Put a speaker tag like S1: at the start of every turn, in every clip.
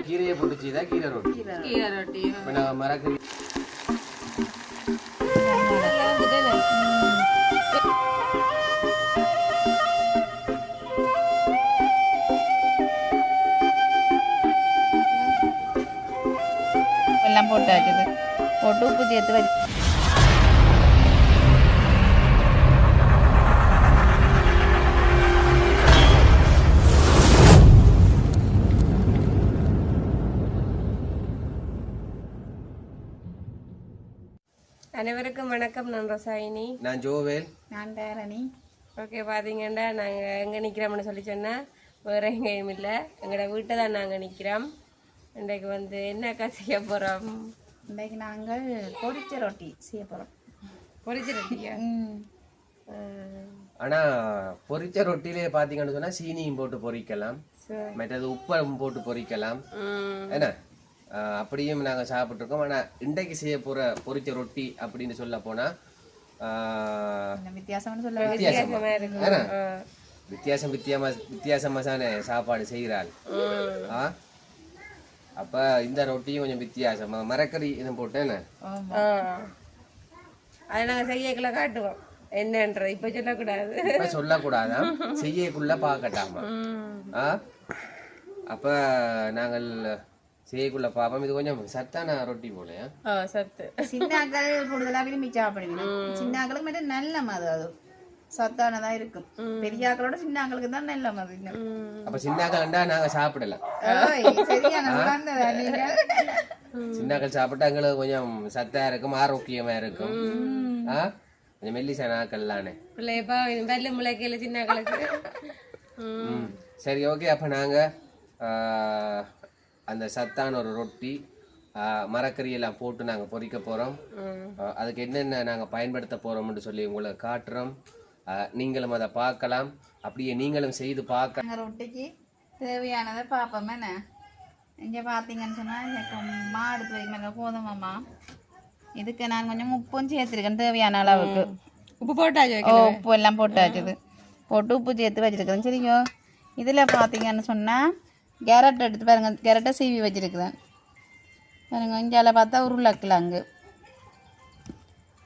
S1: கீரையை போட்டு செய்தா கீரை ரொட்டி.
S2: கீரை ரொட்டி.
S1: மரக்கறி
S3: எல்லாம் போட்டு வச்சது போட்டு உப்பு சேர்த்து வச்சு
S2: அனைவருக்கும் வணக்கம். நான் ரசாயினி.
S1: நான் ஜோவேல்.
S3: நான் தாரணி.
S2: ஓகே, பார்த்தீங்கன்னா நாங்கள் எங்கே நிற்கிறோம்னு சொல்லி சொன்னால் வேறு எங்கேயும் இல்லை, எங்களோட வீட்டை தான் நாங்கள் நிற்கிறோம். இன்றைக்கு வந்து என்னக்கா செய்ய போகிறோம்?
S3: இன்றைக்கு நாங்கள் பொரிச்ச ரொட்டி செய்ய போகிறோம்.
S2: பொரிச்ச ரொட்டியா?
S1: ஆனால் பொரிச்ச ரொட்டிலே பார்த்தீங்கன்னு சொன்னால் சீனியும் போட்டு பொரிக்கலாம், மற்றது உப்பம் போட்டு பொரிக்கலாம். என்ன அப்படியும் நாங்கள் சாப்பிட்ருக்கோம். ஆனால் இன்றைக்கு செய்ய போகிற பொரிச்ச ரொட்டி அப்படின்னு சொல்ல போனால் வித்தியாசமான சாப்பாடு செய்கிறாள். அப்ப இந்த ரொட்டியும் கொஞ்சம் வித்தியாசம், மரக்கறி இது போட்டேன்னு
S2: அதை நாங்கள் செய்யக்குள்ள காட்டுவோம் என்னன்றது. இப்ப சொல்லக்கூடாது,
S1: இப்ப சொல்லக்கூடாதான், செய்யக்குள்ள பார்க்கட்டாமா. அப்ப நாங்கள் செய்யக்குள்ள பாப்போம். இது கொஞ்சம் சத்தான ரொட்டி போலையா?
S2: சத்து.
S3: சின்னாக்கள் கூடுதலாக விரும்பி சாப்பிடுவீங்க. சின்னாக்களுக்கு மட்டும் நல்ல மது, அது சத்தானதா இருக்கும். பெரியாக்களோட சின்னாக்களுக்கு தான் நல்ல மது.
S1: அப்ப சின்னாக்கள்டா நாங்க சாப்பிடலாம். சின்னாக்கள் சாப்பிட்டா எங்களுக்கு கொஞ்சம் சத்தா இருக்கும், ஆரோக்கியமா இருக்கும். கொஞ்சம் மெல்லிசா நாக்கள்லானே
S2: பிள்ளைப்பா வெள்ளை முளைக்கையில சின்னாக்களுக்கு.
S1: சரி, ஓகே. அப்ப நாங்க அந்த சத்தான ஒரு ரொட்டி மரக்கறியெல்லாம் போட்டு நாங்கள் பொரிக்க போகிறோம். அதுக்கு என்னென்ன நாங்கள் பயன்படுத்த போகிறோம்னு சொல்லி உங்களை காட்டுறோம். நீங்களும் அதை பார்க்கலாம், அப்படியே நீங்களும் செய்து பார்க்க.
S3: ரொட்டிக்கு தேவையானதை பார்ப்போம். என்ன இங்கே பார்த்தீங்கன்னு சொன்னால் மாடு வைக்க கோதுமைமா, இதுக்கு நான் கொஞ்சம் உப்பும் சேர்த்துருக்கேன் தேவையான அளவுக்கு.
S2: உப்பு போட்டாச்சு,
S3: உப்பு எல்லாம் போட்டாச்சுது, போட்டு உப்பு சேர்த்து வச்சுருக்கிறேன். சரிங்க. இதில் பார்த்தீங்கன்னு சொன்னால் கேரட் எடுத்து பாருங்க, கேரட்டை சீவி வச்சுருக்குறேன் பாருங்க. இஞ்சால பார்த்தா உருளைக்கிழங்கு.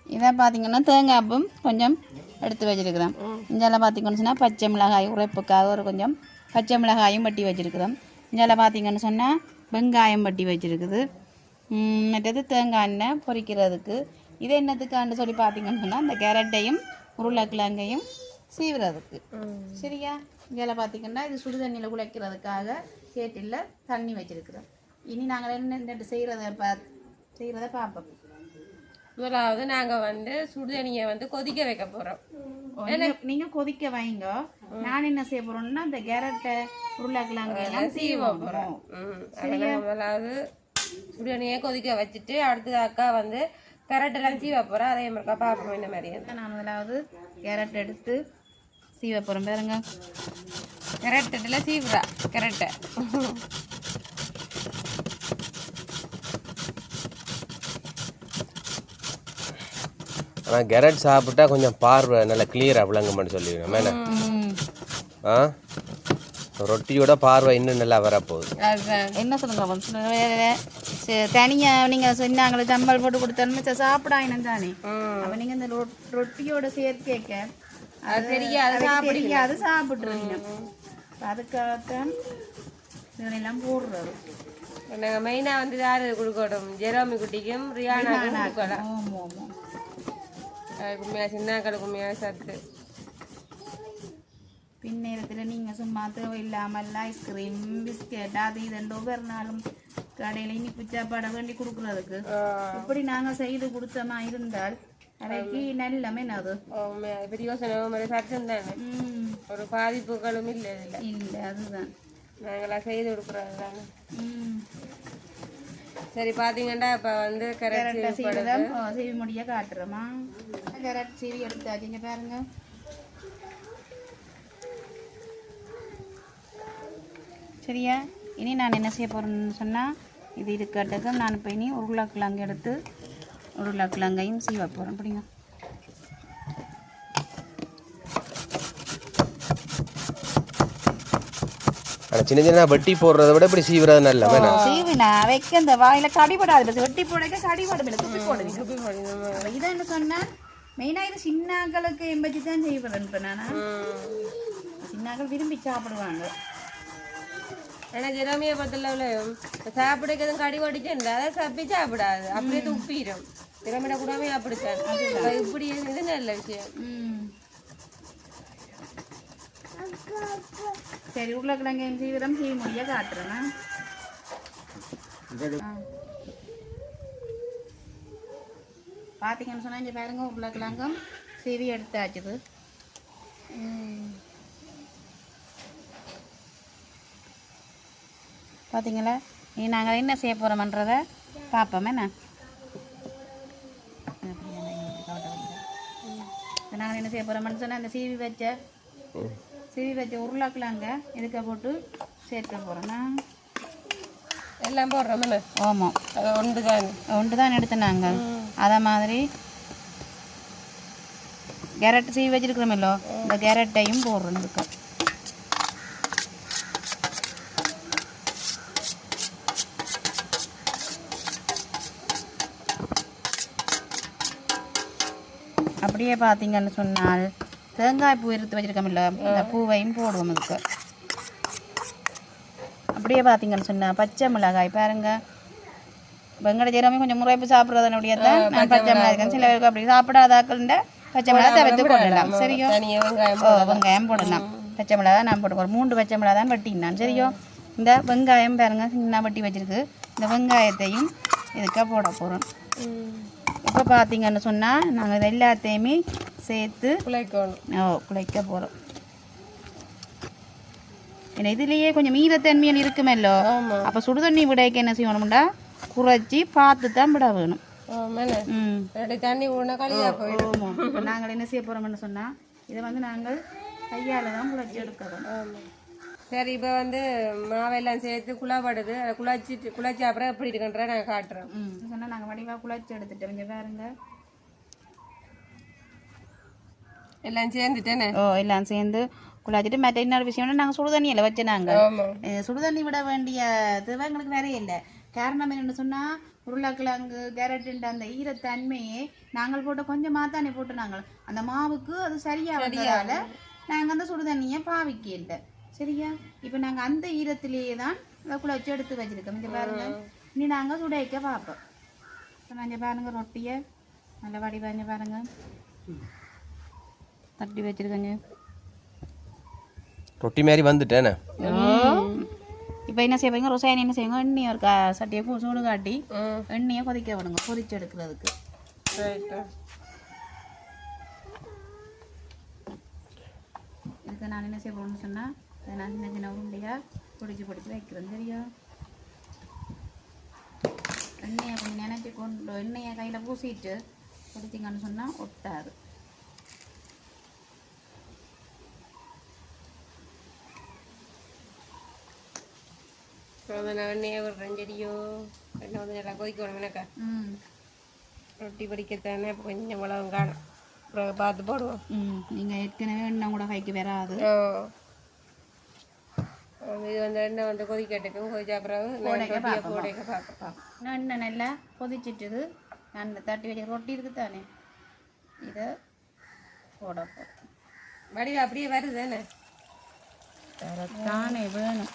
S3: இதை பார்த்தீங்கன்னா தேங்காய்ப்பும் கொஞ்சம் எடுத்து வச்சுருக்குறேன். இஞ்சால பார்த்தீங்கன்னு சொன்னால் பச்சை மிளகாய் உரைப்புக்காக ஒரு கொஞ்சம் பச்சை மிளகாயும் வட்டி வச்சுருக்குறோம். இஞ்சால பார்த்தீங்கன்னு சொன்னால் வெங்காயம் வட்டி வச்சுருக்குது. மற்றது தேங்காய் எண்ணெய் பொரிக்கிறதுக்கு. இது என்னத்துக்கான்னு சொல்லி பார்த்தீங்கன்னு சொன்னால் இந்த கேரட்டையும் உருளைக்கிழங்கையும் சீவுறதுக்கு. சரியா? இதில் பார்த்தீங்கன்னா இது சுடு தண்ணியில் குழைக்கிறதுக்காக கேட்டில் தண்ணி வச்சுருக்குறோம். இனி நாங்கள் என்ன செய்கிறத பார்ப்போம்.
S2: முதலாவது நாங்கள் வந்து சுடுதண்ணியை வந்து கொதிக்க வைக்க போகிறோம்.
S3: நீங்கள் கொதிக்க வைங்க. நான் என்ன செய்ய போகிறோம்னா இந்த கேரட்டை உருளைக்கிழங்கு சீவ போகிறோம்.
S2: முதலாவது சுடுதண்ணியை கொதிக்க வச்சுட்டு அடுத்தது அக்கா வந்து கேரட்டெல்லாம் சீவ போகிறோம். அதே மாதிரி பார்ப்போம் இந்த மாதிரி.
S3: நான் முதலாவது கேரட் எடுத்து சீவ போகிறோம். பாருங்க,
S2: கேரட்டில் சீவுறா கேரட்டை.
S1: ஆனால் கேரட் சாப்பிட்டா கொஞ்சம் பார்வை நல்லா கிளியராக விளங்குமான்னு சொல்லிடுவோம். மேலே ரொட்டியோட பார்வை இன்னும் நல்லா வரப்போகுது.
S3: என்ன சொல்லுங்க, தனியாக நீங்கள் சொன்னாங்களே சம்பல் போட்டு கொடுத்தாலுமே சாப்பிடாயினம் தானே. அப்போ நீங்கள் இந்த ரொட்டியோட சேர்க்க அது தெரியாது சாப்பிட்றீங்க. அதுக்காகத்தான் இதெல்லாம் போடுறது.
S2: நாங்கள் மெயினாக வந்து யார் கொடுக்கணும், ஜெரோமி குட்டிக்கும் ரியானா கொடுக்கலாம். கும்மியா சின்னாக்கள் கும்மியா சத்து.
S3: பின்னேரத்தில் நீங்கள் சும்மா தேவையில்லாமல் ஐஸ்கிரீம் பிஸ்கெட் அது இதுண்டோ பெருநாளும் கடையில் இனிப்பு சாப்பாடை வேண்டி கொடுக்குறதுக்கு இப்படி நாங்கள் செய்து கொடுத்தமா இருந்தால் அதைக்கு நல்லமே அது
S2: பெரிய சட்டம் தானே, ஒரு பாதிப்புகளும் இல்லை
S3: இல்லை. அதுதான்
S2: நாங்களாம் செய்து கொடுக்குறது தானே. சரி, பார்த்தீங்கன்னா இப்போ வந்து
S3: கேரட்டை சீவி முடிய காட்டுறோமா. கேரட் சீவி எடுத்தாச்சுங்க பாருங்க. சரியா? இனி நான் என்ன செய்ய போகிறேன்னு சொன்னால் இது இருக்கட்டுக்கு நான் இப்போ இனி உருளைக்கிழங்கு எடுத்து உருளைக்கிழங்கையும் சீவ போகிறேன். அப்படிங்க.
S1: ஆனால் சின்ன சின்ன வெட்டி போடுறத விட இப்படி சீவுறது நல்ல வேணாம்.
S3: சீவினா வைக்க இந்த வாயில கடிபடாது, பஸ் வெட்டி போடைக்க கடிபடும் இல்லை, துப்பி போடுவீங்க. இதை என்ன சொன்னேன் மெயினாக இது சின்னாக்களுக்கு எம்பச்சி தான் செய்வேன். இப்போ நான் சின்னாக்கள் விரும்பி சாப்பிடுவாங்க.
S2: ஏன்னா ஜெரோமியை பொறுத்தளவுலையும் சாப்பிடுக்கு எதுவும் கடி ஓடிச்சு அதை சப்பி சாப்பிடாது, அப்படியே துப்பிடும். ஜெரோமியிட கூடாமே அப்படித்தான். இப்படி இது நல்ல விஷயம்.
S3: சரி உருளைக்கிழங்கையும் சீவிரம் சீவி முடிய காட்டுறேன். பார்த்தீங்கன்னு சொன்னால் இங்கே பாருங்க உருளைக்கிழங்கும் சீவி எடுத்தாச்சுது. பார்த்தீங்களா, நீ நாங்கள் என்ன செய்ய போகிறோம்ன்றதை பார்ப்போம். என்ன நாங்கள் என்ன செய்ய போகிறோம்னு சொன்னால் இந்த சீவி வச்ச உருளைக்கிழங்க இதுக்க போட்டு சேர்க்க போகிறோன்னா
S2: எல்லாம் போடுறோம்.
S3: ஆமாம்,
S2: அது ஒன்று
S3: தான் எடுத்தோம் நாங்கள். அதை மாதிரி கேரட் சீவி வச்சிருக்கிறோமல்லோ, இந்த கேரட்டையும் போடுறோம். இதுக்கு அப்படியே பார்த்தீங்கன்னு சொன்னால் தேங்காய் பூ எடுத்து வச்சிருக்கோம்ல, இந்த பூவையும் போடுவோம். இதுக்கு அப்படியே பார்த்தீங்கன்னு சொன்னால் பச்சை மிளகாய் பாருங்க. வெங்கட ஜெரமே கொஞ்சம் முறைப்பு சாப்பிட்றதனுடைய தான் நான் பச்சை மிளகாய் இருக்கேன். சில பேருக்கு அப்படி சாப்பிடாதாக்கள்ண்ட பச்சை மிளகாய் தவிர்த்து கொள்ளலாம். சரியோ, வெங்காயம் போடலாம். பச்சை மிளகாய் நான் போட்டுக்கோம். 3 பச்சை மிளகாய் தான் வெட்டினான். சரியோ, இந்த வெங்காயம் பாருங்க சின்ன வெட்டி வச்சிருக்கு. இந்த வெங்காயத்தையும் இதுக்காக போட போகிறோம். இப்போ பார்த்தீங்கன்னு சொன்னால் நாங்கள் இது எல்லாத்தையுமே சேர்த்து குழைக்க போகிறோம். ஏன்னா இதுலேயே கொஞ்சம் மீதத்தன்மையில் இருக்குமல்லோ, அப்போ சுடுதண்ணி விடைக்க என்ன செய்யணும்டா குறைச்சி பார்த்து தான் விட வேணும்.
S2: தண்ணி
S3: இப்போ நாங்கள் என்ன செய்ய போகிறோம்னு சொன்னால் இதை வந்து நாங்கள் கையால் தான் குழைச்சி எடுக்கிறோம்.
S2: சரி, இப்போ வந்து மாவெல்லாம் சேர்த்து குழாப்படுது. குழச்சி அப்புறம் எப்படி இருக்குன்ற நான் காட்டுறேன்.
S3: சொன்னால் நாங்கள் வடிவாக குழச்சி எடுத்துட்டோம். கொஞ்சம் பாருங்க,
S2: எல்லாம் சேர்ந்துட்டேனே.
S3: எல்லாம் சேர்ந்து குழாச்சிட்டு மற்ற இன்னொரு விஷயம்னா நாங்கள் சுடுதண்ணியில் வச்சு நாங்கள் சுடுதண்ணி விட வேண்டிய தேவை எங்களுக்கு வேற இல்லை. காரணம் என்னென்னு சொன்னால் உருளைக்கிழங்கு கேரட்டுன்ற அந்த ஈரத்தன்மையே நாங்கள் போட்டு கொஞ்சம் மாத்தானே போட்டு நாங்கள் அந்த மாவுக்கு அது சரியாக வந்ததால் நாங்கள் அந்த சுடுதண்ணியை பாவிக்க இல்லை. சரியா, இப்போ நாங்கள் அந்த ஈரத்திலேயே தான் குழச்சி எடுத்து வச்சுருக்கோம். இங்கே பாருங்க, இனி நாங்கள் சுட வைக்க பார்ப்போம். இங்கே பாருங்க ரொட்டியை நல்ல வடிவாங்க பாருங்க தட்டி வச்சிருக்கேங்க.
S1: ரொட்டி மாதிரி வந்துட்டேனே.
S3: இப்போ என்ன செய்வாங்க, ரொசாயன் என்ன செய்வாங்க, எண்ணெயை ஒரு சட்டியை சூடு காட்டி எண்ணெயை கொதிக்க விடுங்க பொரிச்சு எடுக்கிறதுக்கு. இதுக்கு நான் என்ன செய்ய போகணும்னு சொன்னால் அதை நான் சின்ன சின்ன உருண்டையாக பிடிச்சி வைக்கிறேன். சரியா, எண்ணெயை கொஞ்சம் நினைச்சி கொண்டு எண்ணெயை கையில் பூசிட்டு பிடிச்சிங்கன்னு சொன்னால் ஒட்டாது.
S2: எண்ணெயை விடுறேன். சரியோ, எண்ணெய் வந்து நல்லா கொதிக்கணும். எனக்கா ரொட்டி படிக்கத்தானே இப்போ கொஞ்சம் மிளகும் காணும், அப்புறம் பார்த்து போடுவோம்.
S3: நீங்கள் ஏற்கனவே எண்ணெய் கூட கைக்கு வராது.
S2: இது வந்து எண்ணெய் வந்து கொதிக்கட்டுக்கும். கொதிச்ச அப்புறம் போடைக்க பார்ப்போம்.
S3: எண்ணெய் நல்லா கொதிச்சிட்டுது. நான் இந்த தட்டி வச்ச ரொட்டி இருக்குது தானே, இதை போட போகிறேன்.
S2: வடிவ அப்படியே வருது தானே,
S3: தானே வேணும்.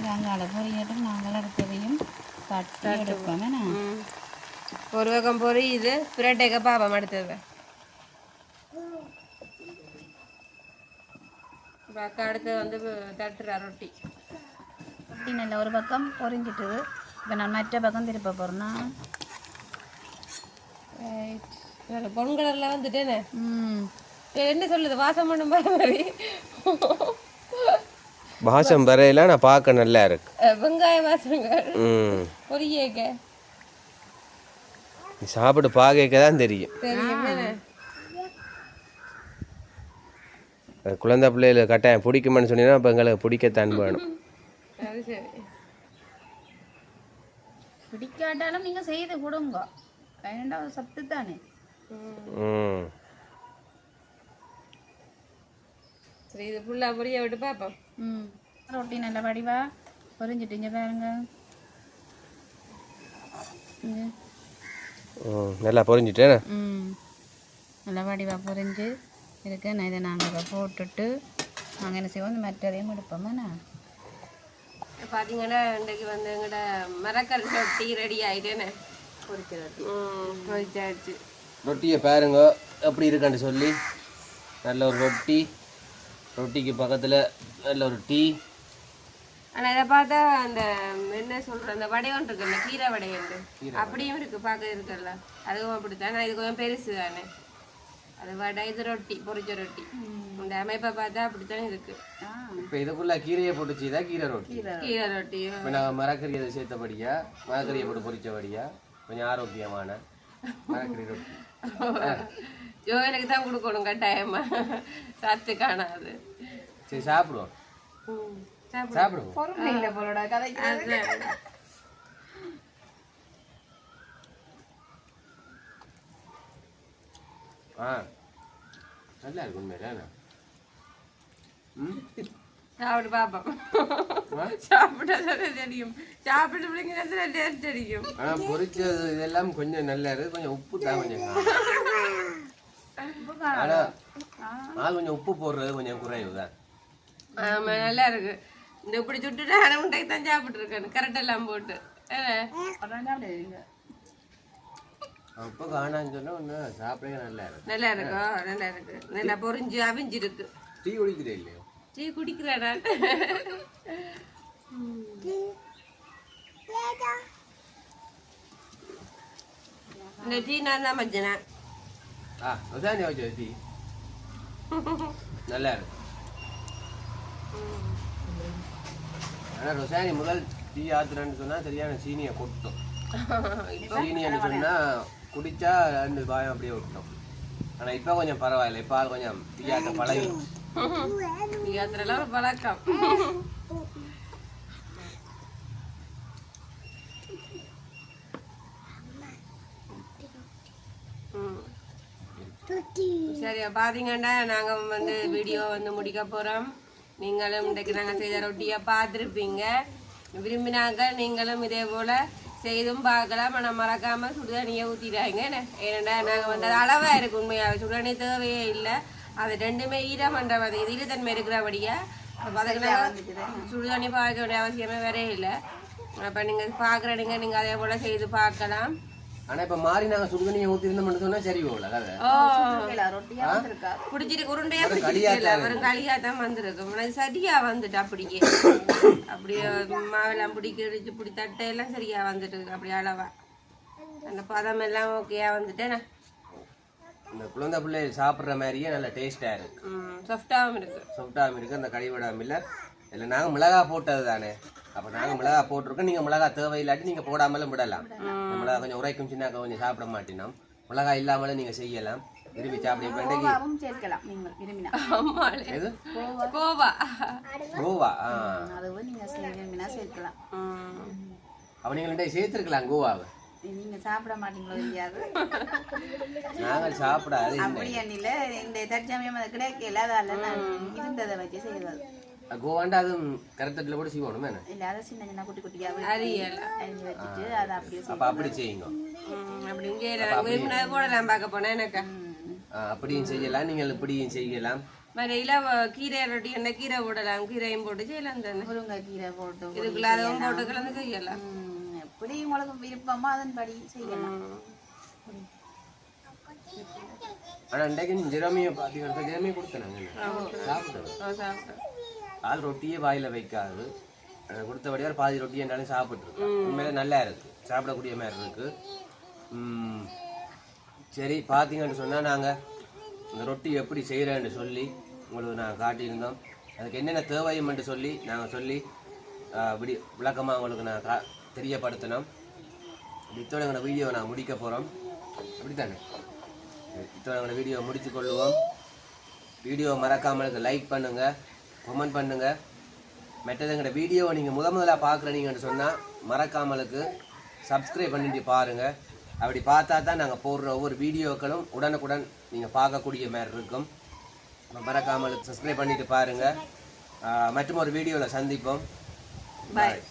S3: நாங்கள் பொரியட்டும், நாங்கள் எடுத்ததையும் தட்டி எடுப்போமே.
S2: ஒரு பக்கம் பொரி இது பிரட்டைக்க பாப்போம். அடுத்தது அக்கா அடுத்தது வந்து தட்டுறா ரொட்டி.
S3: ரொட்டி நல்லா ஒரு பக்கம் பொரிஞ்சிட்டுது. இப்போ நான் மற்ற பக்கம் திருப்ப போகிறேன்னா
S2: பொன் கலரில் வந்துட்டேனே. என்ன சொல்லுது, வாசம் பண்ணும் மாதிரி
S1: வாசம் வரையில நான் பார்க்க நல்லா இருக்கு.
S2: வெங்காய வாசங்கள் பொரியக்க
S1: சாப்பிட்டு பார்க்க தான் தெரியும். குழந்தை பிள்ளைகள் கட்டாயம் பிடிக்குமான்னு சொன்னீங்கன்னா அப்போ எங்களுக்கு பிடிக்கத்தான் வேணும்.
S3: பிடிக்காட்டாலும் நீங்கள் செய்து கொடுங்க, வேண்டாம் சத்து தானே.
S2: சரி இது ஃபுல்லாக பொரிய விட்டு பார்ப்போம்.
S3: ரொட்டி நல்ல வடிவா பொரிஞ்சிட்டுங்க பாருங்க.
S1: நல்லா பொரிஞ்சிட்டேன்.
S3: நல்லா வடிவா பொரிஞ்சு இருக்கு. நான் இதை நாங்கள் போட்டுட்டு நாங்கள் என்ன செய்வோம், இந்த மற்றதையும் எடுப்போம்னா
S2: பார்த்தீங்கன்னா இன்றைக்கு வந்து எங்கள்ட மரக்கறி ரொட்டி ரெடி ஆகிட்டேன்னு பொரிச்ச ரொட்டி பொரிச்சாச்சு.
S1: ரொட்டியை பாருங்க எப்படி இருக்கான்னு சொல்லி. நல்ல ஒரு ரொட்டி, ரொட்டிக்கு பக்கத்தில் நல்ல ஒரு டீ.
S2: ஆனால் இதை பார்த்தா அந்த என்ன சொல்கிற அந்த வடையோன் இருக்குல்ல, கீரை வடையோண்டு அப்படியும் இருக்குது பார்க்க இருக்குல்ல, அதுவும் அப்படித்தான். நான் இது கொஞ்சம் பெருசு தானே, அது வடை, இது ரொட்டி, பொரிச்ச ரொட்டி. இந்த அமைப்பை பார்த்தா அப்படித்தான் இருக்குது.
S1: இப்போ இதுக்குள்ள கீரையை போட்டு செய்தா கீரை ரொட்டி.
S2: கீரை ரொட்டி
S1: இப்போ நாங்கள் மரக்கறியை சேர்த்தபடியா, மரக்கறியை போட்டு பொரிச்சபடியா கொஞ்சம் ஆரோக்கியமான மரக்கறி ரொட்டி.
S2: ஜோ எனக்கு தான் கொடுக்கணும் கட்டாயமா, சத்து காணாது.
S1: சரி சாப்பிடுவோம், சாப்பிடுவோம். நல்லா இருக்கும் உண்மையில.
S2: சாப்பிட்டு பார்ப்போம், சாப்பிட்டா தெரியும், சாப்பிட்டு பிள்ளைங்க தெரியும்.
S1: ஆனால் பொரிச்சது இதெல்லாம் கொஞ்சம் நல்லா இருக்கு. கொஞ்சம் உப்பு தான் கொஞ்சம், ஆனால் அது கொஞ்சம் உப்பு போடுறது கொஞ்சம் குறைவு தான்.
S2: ஆமா நல்லா இருக்கு. இந்த இப்படி சுட்டுட்டு அரை முட்டைக்கு தான் சாப்பிட்டு இருக்கேன், கரெக்ட் எல்லாம் போட்டு.
S1: உப்பு காணான்னு சொன்னா ஒன்று சாப்பிடவே நல்லா இருக்கு.
S2: நல்லா இருக்கோ, நல்லா இருக்கு, நல்லா பொரிஞ்சு அவிஞ்சிருக்கு.
S1: டீ குடிக்கிறே இல்லையோ?
S2: டீ குடிக்கிறேன் நான். இந்த டீ நான் தான் மச்சினேன்.
S1: அதான் வச்ச டீ நல்லா இருக்கு. ஆனால் ரொசானி முதல் டீ ஆத்துறேன்னு சொன்னா சரியான சீனியை கொட்டும். சீனின்னு சொன்னா குடிச்சா 2 பாயம் அப்படியே விட்டோம். ஆனா இப்ப கொஞ்சம் பரவாயில்ல, இப்ப கொஞ்சம் டீயாத்த பழகி.
S2: டீயாத்திரெல்லாம் ஒரு பழக்கம். சரி பாத்தீங்கன்னா நாங்க வந்து வீடியோ வந்து முடிக்க போறோம். நீங்களும் இன்றைக்கு நாங்கள் செய்த ரொட்டியை பார்த்துருப்பீங்க. விரும்பினாங்க நீங்களும் இதே போல செய்தும் பார்க்கலாம். ஆனால் மறக்காம சுடுதண்ணியை ஊற்றிடாங்க. ஏன்னா நாங்கள் வந்து அது அளவாக இருக்கு. உண்மையாக சுடுதண்ணி தேவையே இல்லை. அது ரெண்டுமே ஈரமன்ற மாதிரி இது ஈரத்தன்மை இருக்கிறபடியா சுடுதண்ணி பார்க்க வேண்டிய அவசியமே வேறே இல்லை. அப்போ நீங்கள் பார்க்குறீங்க, நீங்கள் அதே போல் செய்து பார்க்கலாம்.
S1: ஆனா இப்ப மாறி நாங்க சுடுதண்ணியை ஊத்திருந்தோம்னு சொன்னா சரி போகல கதை.
S2: பிடிச்சிட்டு உருண்டையா பிடிக்கல, ஒரு களியா தான் வந்திருக்கும். சரியா வந்துட்டு அப்படியே அப்படியே மாவெல்லாம் பிடிக்க பிடி தட்டையெல்லாம் சரியா வந்துட்டு அப்படியே அளவா அந்த பதம் எல்லாம் ஓகேயா வந்துட்டேன்.
S1: இந்த குழந்தை பிள்ளை சாப்பிட்ற மாதிரியே நல்ல டேஸ்டா இருக்கு,
S2: சாஃப்டாகவும் இருக்கு,
S1: சாஃப்டாகவும் இருக்கு. அந்த கழிவிடாம இல்லை. இல்லை நாங்கள் மிளகா போட்டது தானே, அப்போ நாங்கள் மிளகா போட்டிருக்கோம். நீங்கள் மிளகா தேவையில்லாட்டி நீங்கள் போடாமலும் விடலாம். மிளகா கொஞ்சம் உரைக்கும், சின்ன கொஞ்சம் சாப்பிட மாட்டினோம். மிளகா இல்லாமலும் நீங்கள் செய்யலாம், விரும்பி சாப்பிட. கோவா அப்போ நீங்கள் சேர்த்துருக்கலாம் கோவாவை.
S3: நீங்க சாப்பிட மாட்டீங்களோ தெரியாது,
S1: நாங்கள் சாப்பிடாது.
S3: அப்படியா இல்ல இந்த தற்சமயம் அது கிடைக்கல, அதால நான் இருந்ததை வச்சு செய்வது.
S1: கோவாண்டா அதுவும் கரெக்டத்தில் கூட செய்வோம்.
S3: இல்ல அதை சின்ன சின்ன குட்டி குட்டியா அரிஞ்சு வச்சுட்டு அதை அப்படியே
S1: அப்போ அப்படி செய்யுங்க.
S2: போடலாம் பார்க்க போனா எனக்கு
S1: அப்படியும் செய்யலாம், நீங்கள் இப்படியும் செய்யலாம்.
S2: கீரை ரொட்டி என்ன கீரை போடலாம், கீரையும் போட்டு செய்யலாம் தானே.
S3: முருங்கை கீரை போட்டு
S2: இதுக்குள்ள அதுவும் போட்டு கலந்து செய்யலாம்.
S3: எப்படி உங்களுக்கு விருப்பமோ அதன்படி செய்யலாம்.
S1: ஆனால் இன்றைக்கு ஜெரமியை பார்த்தீங்கன்னா ஜெரமியை கொடுத்தனாங்க சாப்பிட்டோம். ஆள் ரொட்டியே வாயில வைக்காது, கொடுத்தபடியா பாதி ரொட்டி என்றாலும் சாப்பிட்ருக்கு. உண்மையில நல்லா இருக்கு, சாப்பிடக்கூடிய மாதிரி இருக்கு. சரி பார்த்தீங்கன்னு சொன்னால் நாங்கள் இந்த ரொட்டி எப்படி செய்கிறேன்னு சொல்லி உங்களுக்கு நாங்கள் காட்டியிருந்தோம். அதுக்கு என்னென்ன தேவையும்னு சொல்லி நாங்கள் சொல்லி விளக்கமாக உங்களுக்கு நான் தெரியப்படுத்தினோம். இத்தோட எங்களோட வீடியோவை நான் முடிக்க போகிறோம். அப்படித்தானே, இத்தோட எங்களோட வீடியோவை முடித்து கொள்ளுவோம். வீடியோவை மறக்காமலுக்கு லைக் பண்ணுங்கள், கமெண்ட் பண்ணுங்கள். மற்றது எங்களோட வீடியோவை நீங்கள் முதலாக பார்க்குறீங்கன்னு சொன்னால் மறக்காமலுக்கு சப்ஸ்கிரைப் பண்ணிட்டு பாருங்கள். அப்படி பார்த்தா தான் நாங்கள் போடுற ஒவ்வொரு வீடியோக்களும் உடனுக்குடன் நீங்கள் பார்க்கக்கூடிய மாதிரி இருக்கும். மறக்காமல் சப்ஸ்கிரைப் பண்ணிட்டு பாருங்க. மற்றும் ஒரு வீடியோவில் சந்திப்போம்.
S2: பாய்.